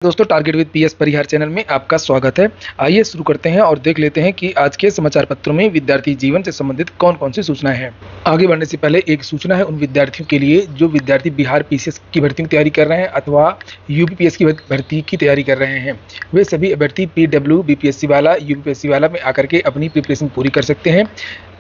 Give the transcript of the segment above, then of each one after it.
दोस्तों, target with PS Parihar channel में आपका स्वागत है। आइए शुरू करते हैं और देख लेते हैं कि आज के समाचार पत्रों में विद्यार्थी जीवन से संबंधित कौन कौन सी सूचनाएं हैं। आगे बढ़ने से पहले एक सूचना है उन विद्यार्थियों के लिए जो विद्यार्थी बिहार पीसीएस की भर्ती की तैयारी कर रहे हैं अथवा यूपीपीएस की भर्ती की तैयारी कर रहे हैं। वे सभी अभ्यर्थी पीडब्ल्यू, बीपीएससी वाला, यूपीपीएससी वाला में आकर के अपनी प्रिपरेशन पूरी कर सकते हैं।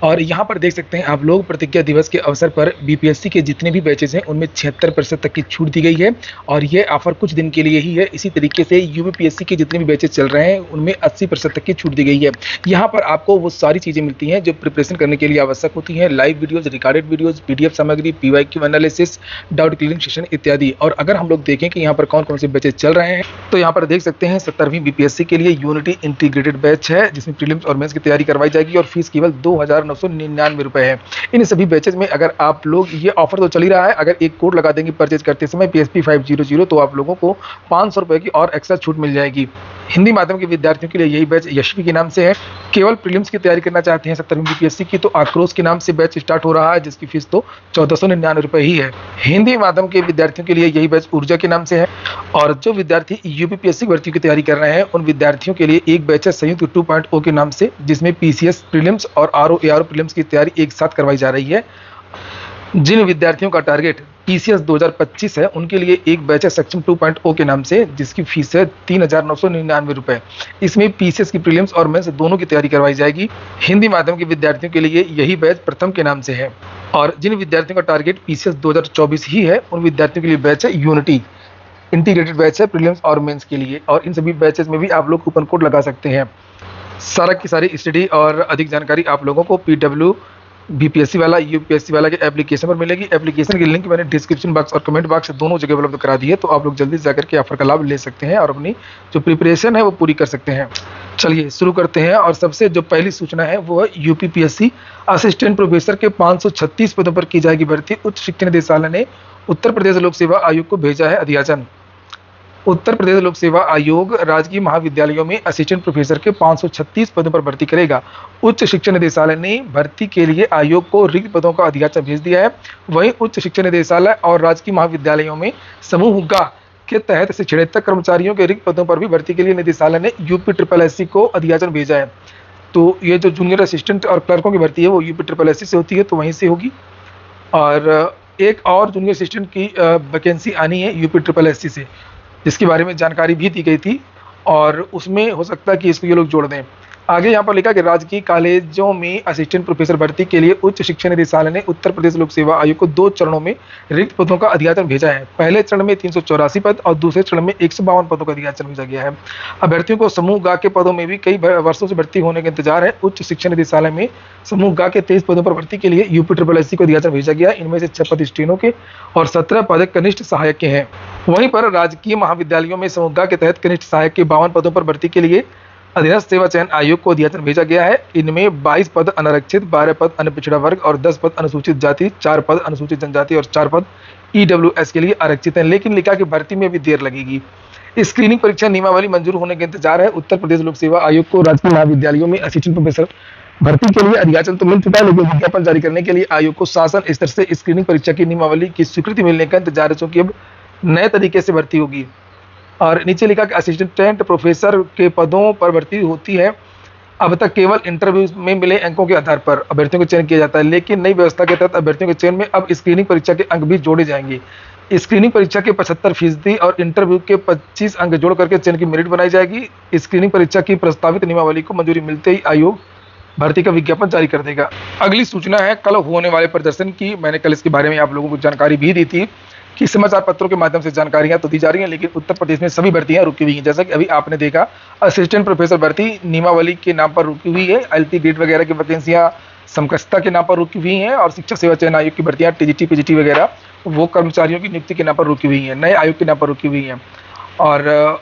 और यहाँ पर देख सकते हैं आप लोग, प्रतिज्ञा दिवस के अवसर पर बीपीएससी के जितने भी बैचेस हैं उनमें 76% तक की छूट दी गई है और ये ऑफर कुछ दिन के लिए ही है। इसी तरीके से यूपीपीएससी के जितने भी बैचेस चल रहे हैं उनमें 80% तक की छूट दी गई है। यहाँ पर आपको वो सारी चीज़ें मिलती हैं जो प्रिपरेशन करने के लिए आवश्यक होती हैं: live videos, recorded videos, PDF सामग्री, PYQ analysis, doubt clearing session इत्यादि। और अगर हम लोग देखें कि यहाँ पर कौन कौन से बैचेस चल रहे हैं तो यहाँ पर देख सकते हैं 17वीं बीपीएससी के लिए यूनिटी इंटीग्रेटेड बैच है जिसमें प्रीलिम्स और मेंस की तैयारी करवाई जाएगी और फीस केवल 2,999 रुपए है। इन सभी बैचेज में अगर आप लोग, ये ऑफर तो चल ही रहा है, अगर एक कोड लगा देंगे परचेज करते समय PSP 500 तो आप लोगों को 500 रुपए की और एक्स्ट्रा छूट मिल जाएगी। हिंदी माध्यम के विद्यार्थियों के लिए यही बैच यशवी के नाम से है। केवल प्रीलिम्स की तैयारी करना चाहते हैं 17वीं बीपीएससी की तो आक्रोश के नाम से बैच स्टार्ट हो रहा है जिसकी फीस तो 1499 रुपए ही है। हिंदी माध्यम के विद्यार्थियों के लिए यही बैच ऊर्जा के नाम से है। और जो विद्यार्थी यूपीपीएससी भर्ती की तैयारी कर रहे हैं उन विद्यार्थियों के लिए एक बैच है संयुक्त 2.0 के नाम से जिसमें पीसीएस प्रीलिम्स और आरओ एआरओ प्रीलिम्स की तैयारी एक साथ करवाई जा रही है। जिन विद्यार्थियों का टारगेट पीसीएस 2025 है उनके लिए एक बैच है सक्षम 2.0 के नाम से जिसकी फीस है 3,999 रुपए। इसमें पीसीएस की प्रीलिम्स और मेंस दोनों की तैयारी करवाई जाएगी। हिंदी माध्यम के विद्यार्थियों के लिए यही बैच प्रथम के नाम से है। और जिन विद्यार्थियों का टारगेट पीसीएस 2024 ही है उन विद्यार्थियों के लिए बैच है यूनिटी इंटीग्रेटेड बैच है प्रीलिम्स और मेंस के लिए। और इन सभी बैचेस में भी आप लोग कूपन कोड लगा सकते हैं। सारा की सारी स्टडी और अधिक जानकारी आप लोगों को पीडब्ल्यू, बीपीएससी वाला, यूपीएससी वाला के एप्लीकेशन पर मिलेगी। एप्लीकेशन की लिंक मैंने डिस्क्रिप्शन बॉक्स और कमेंट बॉक्स दोनों जगह उपलब्ध करा दी है तो आप लोग जल्दी से जाकर के ऑफर का लाभ ले सकते हैं और अपनी जो प्रिपरेशन है वो पूरी कर सकते हैं। चलिए शुरू करते हैं। और सबसे जो पहली सूचना है वो है यूपीपीएससी असिस्टेंट प्रोफेसर के 536 पदों पर की जाएगी भर्ती। उच्च शिक्षा निदेशालय ने उत्तर प्रदेश लोक सेवा आयोग को भेजा है अध्याचन। उत्तर प्रदेश लोक सेवा आयोग राजकीय महाविद्यालयों में असिस्टेंट प्रोफेसर के 536 पदों पर भर्ती करेगा। उच्च शिक्षा निदेशालय ने भर्ती के लिए आयोग को रिक्त पदों का अध्याचन भेज दिया है। वहीं उच्च शिक्षा निदेशालय और राजकीय महाविद्यालयों में समूह ग के तहत शिक्षणेतर कर्मचारियों के रिक्त पदों पर भी भर्ती के लिए निदेशालय ने यूपीSSC को अध्याचन भेजा है। तो ये जो जूनियर असिस्टेंट और क्लर्कों की भर्ती है वो यूपीSSC से होती है तो वहीं से होगी। और एक और जूनियर असिस्टेंट की वैकेंसी आनी है यूपीSSC से जिसके बारे में जानकारी भी दी गई थी और उसमें हो सकता है कि इसको ये लोग जोड़ दें। आगे यहाँ पर लिखा कि राजकीय कॉलेजों में असिस्टेंट प्रोफेसर भर्ती के लिए उच्च शिक्षा निदेशालय ने उत्तर प्रदेश लोक सेवा आयोग को 2 चरणों में रिक्त पदों का अध्याचन भेजा है। पहले चरण में 384 पद और दूसरे चरण में 152 पदों का अध्याचन भेजा गया है। अभ्यर्थियों को समूह ग के पदों में भी कई वर्षों से भर्ती होने का इंतजार है। उच्च शिक्षा निदेशालय में समूह ग के 23 पदों पर भर्ती के लिए यूपीSSC को अध्याचन भेजा गया। इनमें से 6 पद स्टेनो के और 17 पद कनिष्ठ सहायक के हैं। वहीं पर राजकीय महाविद्यालयों में समूह ग के तहत कनिष्ठ सहायक के 52 पदों पर भर्ती के लिए अधीनस्थ सेवा चयन आयोग को अध्याचन भेजा गया है। इनमें 22 पद अनारक्षित, 12 पद अन्य पिछड़ा वर्ग और 10 पद अनुसूचित जाति, 4 पद अनुसूचित जनजाति और 4 पद ईडब्ल्यूएस के लिए आरक्षित हैं। लेकिन लिखा कि भर्ती में भी देर लगेगी। स्क्रीनिंग परीक्षा नियमावली मंजूर होने का इंतजार है। उत्तर प्रदेश लोक सेवा आयोग को राजकीय महाविद्यालयों में असिस्टेंट प्रोफेसर भर्ती के लिए अध्याचन तो मिल चुका है लेकिन विज्ञापन जारी करने के लिए आयोग को शासन स्तर से स्क्रीनिंग परीक्षा की नियमावली की स्वीकृति मिलने का इंतजार है क्योंकि अब नए तरीके से भर्ती होगी। और नीचे लिखा कि असिस्टेंट प्रोफेसर के पदों पर भर्ती होती है। अब तक केवल इंटरव्यू में मिले अंकों के आधार पर अभ्यर्थियों को चयन किया जाता है लेकिन नई व्यवस्था के तहत अभ्यर्थियों के चयन में अब स्क्रीनिंग परीक्षा के अंक भी जोड़े जाएंगे। स्क्रीनिंग परीक्षा के 75% और इंटरव्यू के 25 अंक जोड़ करके चयन की मेरिट बनाई जाएगी। स्क्रीनिंग परीक्षा की प्रस्तावित नियमावली को मंजूरी मिलते ही आयोग भर्ती का विज्ञापन जारी कर देगा। अगली सूचना है कल होने वाले प्रदर्शन की। मैंने कल इसके बारे में आप लोगों को जानकारी भी दी थी कि समाचार पत्रों के माध्यम से जानकारियां तो दी जा रही हैं लेकिन उत्तर प्रदेश में सभी भर्तियां रुकी हुई हैं। जैसा कि अभी आपने देखा, असिस्टेंट प्रोफेसर भर्ती नियमावली के नाम पर रुकी हुई है। एलटी ग्रेड वगैरह की वैकेंसियां समकक्षता के नाम पर रुकी हुई हैं और शिक्षक सेवा चयन आयोग की भर्तियां टीजीटी पीजीटी वगैरह वो कर्मचारियों की नियुक्ति के नाम पर रुकी हुई हैं, नए आयोग के नाम पर रुकी हुई हैं। और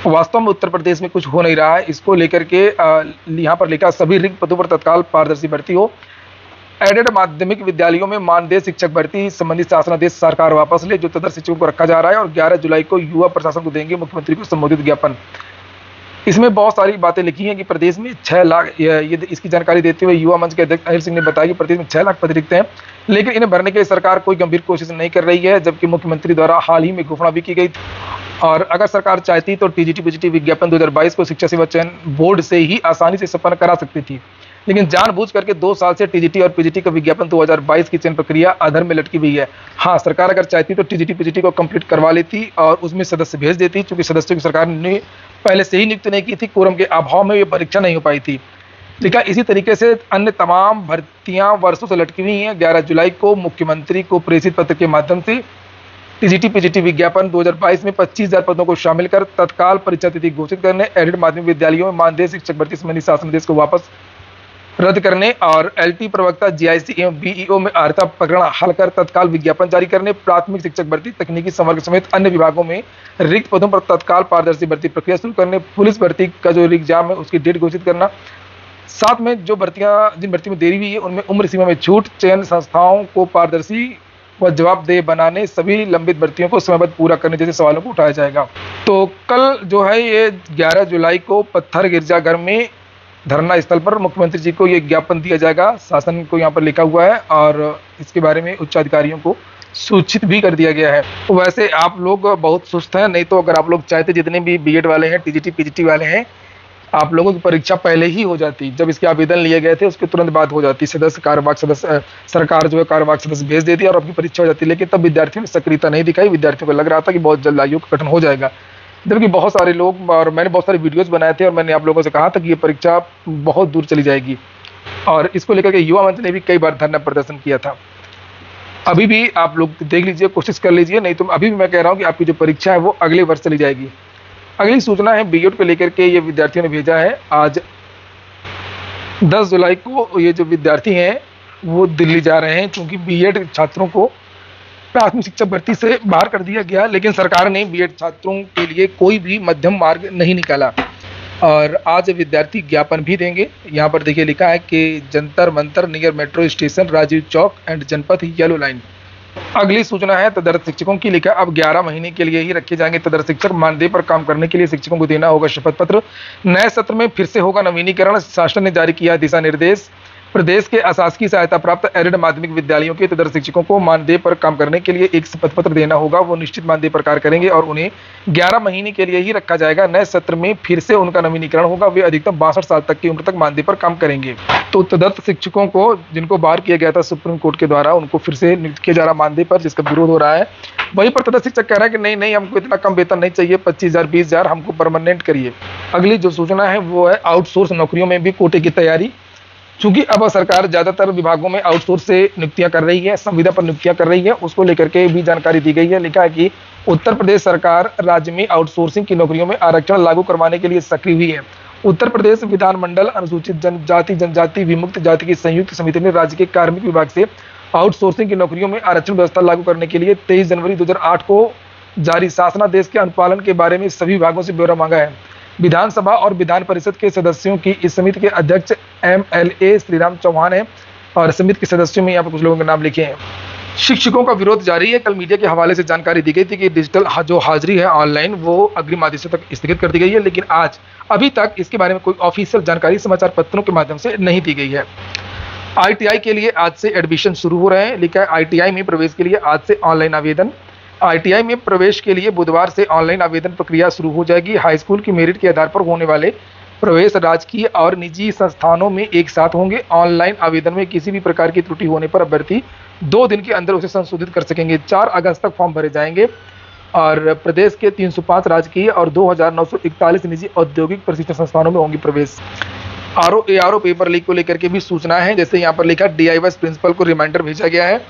वास्तव में उत्तर प्रदेश में कुछ हो नहीं रहा है। इसको लेकर के यहाँ पर लिखा सभी रिक्त पदों पर तत्काल पारदर्शी भर्ती हो। एडेड माध्यमिक विद्यालयों में मानदेय शिक्षक भर्ती संबंधी शासनादेश सरकार वापस ले, जो तदर्थ शिक्षकों को रखा जा रहा है। और 11 जुलाई को युवा प्रशासन को देंगे मुख्यमंत्री को संबोधित ज्ञापन। इसमें बहुत सारी बातें लिखी हैं कि प्रदेश में 6 लाख, ये इसकी जानकारी देते हुए युवा मंच के अध्यक्ष अनिल सिंह ने बताया कि प्रदेश में 6 लाख पद रिक्त हैं लेकिन इन्हें भरने के लिए सरकार कोई गंभीर कोशिश नहीं कर रही है। जबकि मुख्यमंत्री द्वारा हाल ही में घोषणा भी की गई और अगर सरकार चाहती तो टीजीटी पीजीटी विज्ञापन 2022 को शिक्षा सेवा चयन बोर्ड से ही आसानी से संपन्न करा सकती थी, लेकिन जानबूझ करके 2 साल से टीजीटी और पीजीटी का विज्ञापन 2022 की चयन प्रक्रिया अधर में लटकी हुई है। हाँ, सरकार अगर चाहती तो टीजीटी पीजीटी को कंप्लीट करवा लेती और उसमें सदस्य भेज देती, क्योंकि सदस्यों की सरकार ने पहले से ही नियुक्त नहीं की थी, कोरम के अभाव में ये परीक्षा नहीं हो पाई थी। लेकिन इसी तरीके से अन्य तमाम भर्तियां वर्षों से लटकी हुई हैं। 11 जुलाई को मुख्यमंत्री को प्रेषित पत्र के माध्यम से टीजीटी पीजीटी विज्ञापन 2022 में 25,000 पदों को शामिल कर तत्काल परीक्षा तिथि घोषित करने, एडेड माध्यमिक विद्यालयों में मानदेय शिक्षक भर्ती संबंधी शासनादेश को वापस रद्द करने और एलटी प्रवक्ता जीआईसी एवं बीईओ में अर्हता प्रकरण हल कर तत्काल विज्ञापन जारी करने, प्राथमिक शिक्षक भर्ती, तकनीकी संवर्ग समेत अन्य विभागों में रिक्त पदों पर तत्काल पारदर्शी भर्ती प्रक्रिया शुरू करने, पुलिस भर्ती का जो एग्जाम है उसकी डेट घोषित करना, साथ में जो भर्तियां जिन भर्ती में देरी हुई है उनमें उम्र सीमा में छूट, चयन संस्थाओं को पारदर्शी व जवाबदेह बनाने, सभी लंबित भर्तियों को समयबद्ध पूरा करने जैसे सवालों को उठाया जाएगा। तो कल जो है ये 11 जुलाई को पत्थर गिरजाघर में धरना स्थल पर मुख्यमंत्री जी को ये ज्ञापन दिया जाएगा। शासन को यहाँ पर लिखा हुआ है और इसके बारे में उच्च अधिकारियों को सूचित भी कर दिया गया है। तो वैसे आप लोग बहुत सुस्त हैं, नहीं तो अगर आप लोग चाहते जितने भी बीएड वाले हैं, टीजीटी पीजीटी वाले हैं, आप लोगों की परीक्षा पहले ही हो जाती। जब इसके आवेदन लिए गए थे उसके तुरंत बाद हो जाती, सदस्य कार्यवाहक सदस्य सरकार जो है कार्यवाहक सदस्य भेज देती और आपकी परीक्षा हो जाती। लेकिन तब विद्यार्थियों ने सक्रियता नहीं दिखाई, विद्यार्थियों को लग रहा था कि बहुत जल्द आयोग का गठन हो जाएगा, जबकि बहुत सारे लोग और मैंने बहुत सारे वीडियोस बनाए थे और मैंने आप लोगों से कहा था कि ये परीक्षा बहुत दूर चली जाएगी और इसको लेकर के युवा मंच ने भी कई बार धरना प्रदर्शन किया था। अभी भी आप लोग देख लीजिए, कोशिश कर लीजिए, नहीं तो अभी भी मैं कह रहा हूँ कि आपकी जो परीक्षा है वो अगले वर्ष चली जाएगी। अगली सूचना है बीएड को लेकर के, ये विद्यार्थियों ने भेजा है। आज 10 जुलाई को ये जो विद्यार्थी हैं वो दिल्ली जा रहे हैं, क्योंकि बीएड छात्रों को प्राथमिक शिक्षक भर्ती से बाहर कर दिया गया, लेकिन सरकार ने बीएड छात्रों के लिए कोई भी मध्यम मार्ग नहीं निकाला और आज विद्यार्थी ज्ञापन भी देंगे। यहाँ पर देखिए लिखा है कि Jantar Mantar near metro station, Rajiv Chowk and Janpath yellow line. अगली सूचना है तदर्थ शिक्षकों की, लिखा अब 11 महीने के लिए ही रखे जाएंगे तदर्थ शिक्षक, मानदेय पर काम करने के लिए शिक्षकों को देना होगा शपथ पत्र। नए सत्र में फिर से होगा नवीनीकरण, शासन ने जारी किया दिशा निर्देश। प्रदेश के अशासकीय सहायता प्राप्त एडेड माध्यमिक विद्यालयों के तदर्थ शिक्षकों को मानदेय पर काम करने के लिए एक शपथ पत्र देना होगा। वो निश्चित मानदेय पर कार्य करेंगे और उन्हें 11 महीने के लिए ही रखा जाएगा। नए सत्र में फिर से उनका नवीनीकरण होगा, वे अधिकतम 62 साल तक की उम्र तक मानदेय पर काम करेंगे। तो तदर्थ शिक्षकों को जिनको बाहर किया गया था सुप्रीम कोर्ट के द्वारा, उनको फिर से नियुक्त किया जा रहा मानदेय पर, जिसका विरोध हो रहा है। वहीं पर तदर्थ शिक्षक कह रहा है कि नहीं नहीं, हमको इतना कम वेतन नहीं चाहिए, 25,000 20,000 हमको परमानेंट करिए। अगली जो सूचना है वो है आउटसोर्स नौकरियों में भी कोटे की तैयारी, चूंकि अब सरकार ज्यादातर विभागों में आउटसोर्स से नियुक्तियां कर रही है, संविदा पर नियुक्तियां कर रही है, उसको लेकर के भी जानकारी दी गई है। लिखा है कि उत्तर प्रदेश सरकार राज्य में आउटसोर्सिंग की नौकरियों में आरक्षण लागू करवाने के लिए सक्रिय हुई है। उत्तर प्रदेश विधानमंडल अनुसूचित जनजाति विमुक्त जाति की संयुक्त समिति ने राज्य के कार्मिक विभाग से आउटसोर्सिंग की नौकरियों में आरक्षण व्यवस्था लागू करने के लिए 23 जनवरी 2008 को जारी शासनादेश के अनुपालन के बारे में सभी विभागों से ब्यौरा मांगा है। विधानसभा और विधान परिषद के सदस्यों की इस समिति के अध्यक्ष MLA श्रीराम चौहान है और समिति के सदस्यों में यहाँ पर कुछ लोगों के नाम लिखे हैं। शिक्षकों का विरोध जारी है। कल मीडिया के हवाले से जानकारी दी गई थी कि डिजिटल जो हाजिरी है ऑनलाइन वो अग्रिम आदेशों तक स्थगित कर दी गई है, लेकिन आज अभी तक इसके बारे में कोई ऑफिशियल जानकारी समाचार पत्रों के माध्यम से नहीं दी गई है। ITI के लिए आज से एडमिशन शुरू हो रहे हैं। लिखा है ITI में प्रवेश के लिए आज से ऑनलाइन आवेदन। ITI में प्रवेश के लिए बुधवार से ऑनलाइन आवेदन प्रक्रिया शुरू हो जाएगी। हाई स्कूल की मेरिट के आधार पर होने वाले प्रवेश राजकीय और निजी संस्थानों में एक साथ होंगे। ऑनलाइन आवेदन में किसी भी प्रकार की त्रुटि होने पर अभ्यर्थी 2 दिन के अंदर उसे संशोधित कर सकेंगे। 4 अगस्त तक फॉर्म भरे जाएंगे और प्रदेश के 305 राजकीय और 2,941 निजी औद्योगिक प्रशिक्षण संस्थानों में होंगी प्रवेश। ARO पेपर लीक को लेकर के भी सूचना है। जैसे यहाँ पर लिखा DIVS प्रिंसिपल को रिमाइंडर भेजा गया है।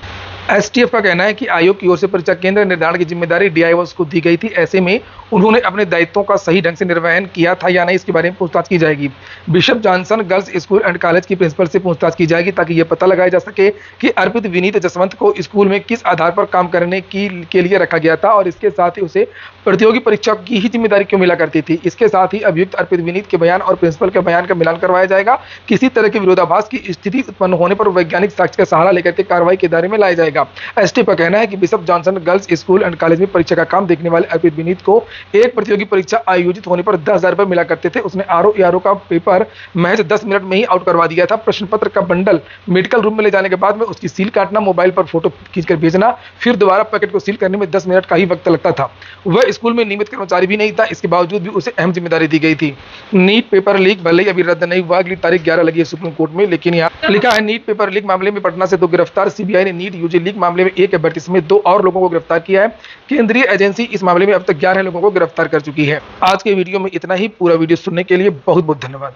STF का कहना है कि आयोग की ओर से परीक्षा केंद्र निर्धारण की जिम्मेदारी DIVS को दी गई थी, ऐसे में उन्होंने अपने दायित्वों का सही ढंग से निर्वहन किया था या नहीं, इसके बारे में पूछताछ की जाएगी। Bishop Johnson girls school and college की प्रिंसिपल से पूछताछ की जाएगी ताकि यह पता लगाया जा सके कि अर्पित विनीत जसवंत को स्कूल में किस आधार पर काम करने के लिए रखा गया था और इसके साथ ही उसे प्रतियोगी परीक्षा की ही जिम्मेदारी क्यों मिला करती थी। इसके साथ ही अभियुक्त अर्पित विनीत के बयान और प्रिंसिपल के बयान का मिलान करवाया जाएगा। किसी तरह के विरोधाभास की स्थिति उत्पन्न होने पर वैज्ञानिक साक्ष्य का सहारा लेकर के कार्रवाई के दायरे में लाया जाएगा। जाएगा। एसटी का कहना है कि bishop Johnson girls school and college में परीक्षा का काम देखने वाले अर्पित विनीत को एक प्रतियोगी परीक्षा आयोजित होने पर 10,000 रुपए मिला करते थे। उसने आरओ का पेपर महज 10 मिनट में ही आउट करवा दिया था। प्रश्न पत्र का बंडल मेडिकल रूम में ले जाने के बाद में उसकी सील काटना, मोबाइल पर फोटो खींचकर भेजना, फिर दोबारा पैकेट को सील करने में 10 मिनट का ही वक्त लगता था। वह स्कूल में नियमित कर्मचारी भी नहीं था, इसके बावजूद भी उसे अहम जिम्मेदारी दी गई थी। नीट पेपर लीक भले ही अभी रद्द नहीं हुआ, अगली तारीख 11 लगी है सुप्रीम कोर्ट में, लेकिन यहाँ लिखा है नीट पेपर लीक मामले में पटना से 2 गिरफ्तार। सीबीआई ने नीट यूजी लीक मामले में एक अभ्यर्थी समेत 2 और लोगों को गिरफ्तार किया है। केंद्रीय एजेंसी इस मामले में अब तक 11 लोगों को गिरफ्तार कर चुकी है। आज के वीडियो में इतना ही। पूरा वीडियो सुनने के लिए बहुत बहुत धन्यवाद।